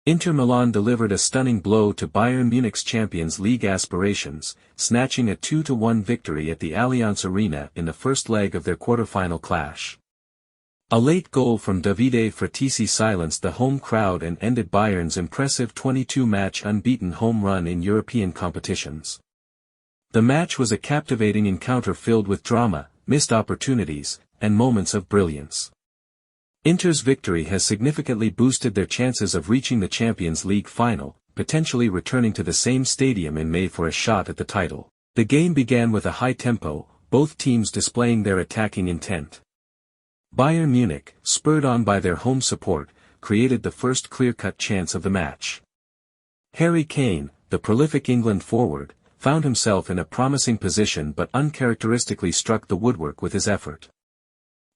Inter Milan delivered a stunning blow to Bayern Munich's Champions League aspirations, snatching a 2-1 victory at the Allianz Arena in the first leg of their quarterfinal clash. A late goal from Davide Frattesi silenced the home crowd and ended Bayern's impressive 22-match unbeaten home run in European competitions. The match was a captivating encounter filled with drama, missed opportunities, and moments of brilliance. Inter's victory has significantly boosted their chances of reaching the Champions League final, potentially returning to the same stadium in May for a shot at the title. The game began with a high tempo, both teams displaying their attacking intent. Bayern Munich, spurred on by their home support, created the first clear-cut chance of the match. Harry Kane, the prolific England forward, found himself in a promising position but uncharacteristically struck the woodwork with his effort.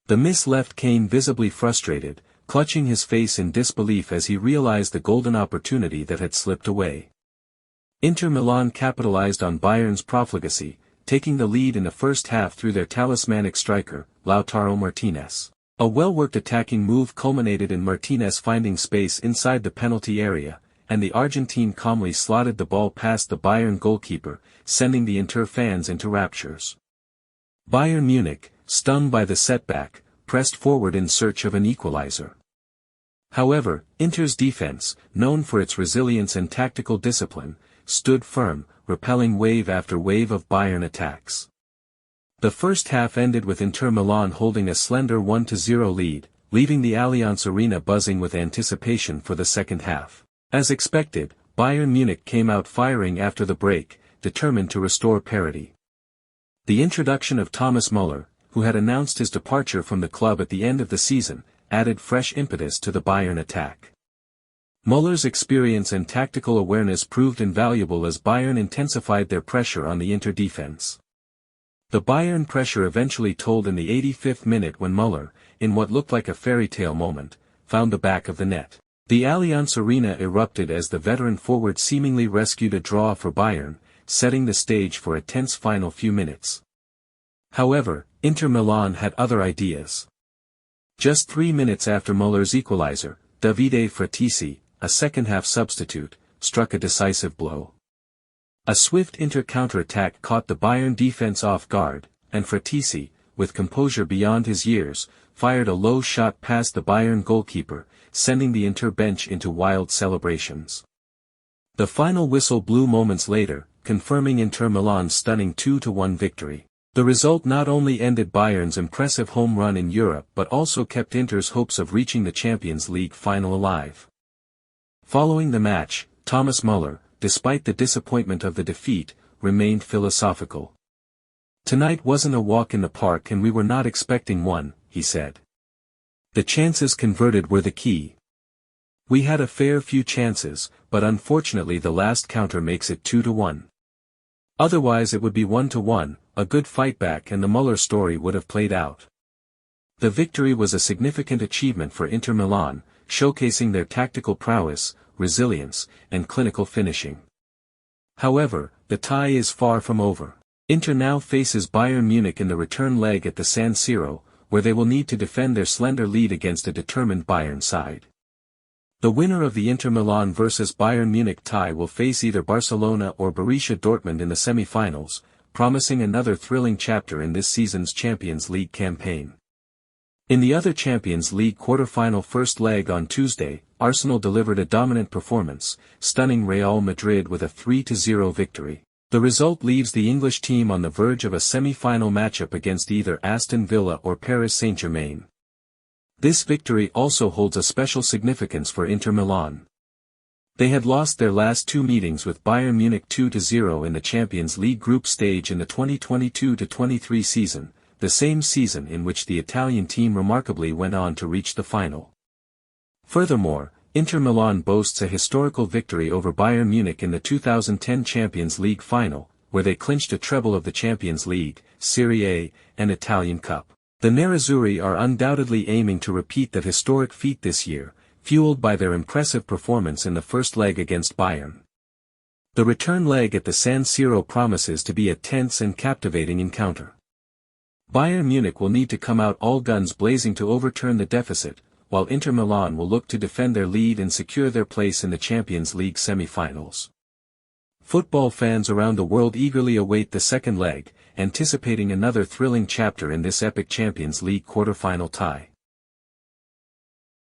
The miss left Kane visibly frustrated, clutching his face in disbelief as he realized the golden opportunity that had slipped away. Inter Milan capitalized on Bayern's profligacy, taking the lead in the first half through their talismanic striker, Lautaro Martínez. A well-worked attacking move culminated in Martinez finding space inside the penalty area, and the Argentine calmly slotted the ball past the Bayern goalkeeper, sending the Inter fans into raptures. Bayern Munich, stung by the setback, pressed forward in search of an equalizer. However, Inter's defense, known for its resilience and tactical discipline, stood firm, repelling wave after wave of Bayern attacks. The first half ended with Inter Milan holding a slender 1-0 lead, leaving the Allianz Arena buzzing with anticipation for the second half. As expected, Bayern Munich came out firing after the break, determined to restore parity. The introduction of Thomas Müller, who had announced his departure from the club at the end of the season, added fresh impetus to the Bayern attack. Müller's experience and tactical awareness proved invaluable as Bayern intensified their pressure on the Inter defense. The Bayern pressure eventually told in the 85th minute when Müller, in what looked like a fairy tale moment, found the back of the net. The Allianz Arena erupted as the veteran forward seemingly rescued a draw for Bayern, setting the stage for a tense final few minutes. However, Inter Milan had other ideas. Just 3 minutes after Müller's equalizer, Davide Frattesi, a second-half substitute, struck a decisive blow. A swift Inter counter-attack caught the Bayern defense off guard, and Frattesi, with composure beyond his years, fired a low shot past the Bayern goalkeeper, sending the Inter bench into wild celebrations. The final whistle blew moments later, confirming Inter Milan's stunning 2-1 victory. The result not only ended Bayern's impressive home run in Europe but also kept Inter's hopes of reaching the Champions League final alive. Following the match, Thomas Müller, despite the disappointment of the defeat, remained philosophical. "Tonight wasn't a walk in the park and we were not expecting one," he said. "The chances converted were the key. We had a fair few chances, but unfortunately the last counter makes it 2-1. Otherwise it would be 1-1, a good fight back and the Müller story would have played out." The victory was a significant achievement for Inter Milan, showcasing their tactical prowess, resilience, and clinical finishing. However, the tie is far from over. Inter now faces Bayern Munich in the return leg at the San Siro, where they will need to defend their slender lead against a determined Bayern side. The winner of the Inter Milan vs Bayern Munich tie will face either Barcelona or Borussia Dortmund in the semi-finals, promising another thrilling chapter in this season's Champions League campaign. In the other Champions League quarter-final first leg on Tuesday, Arsenal delivered a dominant performance, stunning Real Madrid with a 3-0 victory. The result leaves the English team on the verge of a semi-final matchup against either Aston Villa or Paris Saint-Germain. This victory also holds a special significance for Inter Milan. They had lost their last 2 meetings with Bayern Munich 2-0 in the Champions League group stage in the 2022-23 season, the same season in which the Italian team remarkably went on to reach the final. Furthermore, Inter Milan boasts a historical victory over Bayern Munich in the 2010 Champions League final, where they clinched a treble of the Champions League, Serie A, and Italian Cup. The Nerazzurri are undoubtedly aiming to repeat that historic feat this year, fueled by their impressive performance in the first leg against Bayern. The return leg at the San Siro promises to be a tense and captivating encounter. Bayern Munich will need to come out all guns blazing to overturn the deficit, while Inter Milan will look to defend their lead and secure their place in the Champions League semi-finals. Football fans around the world eagerly await the second leg, anticipating another thrilling chapter in this epic Champions League quarter-final tie.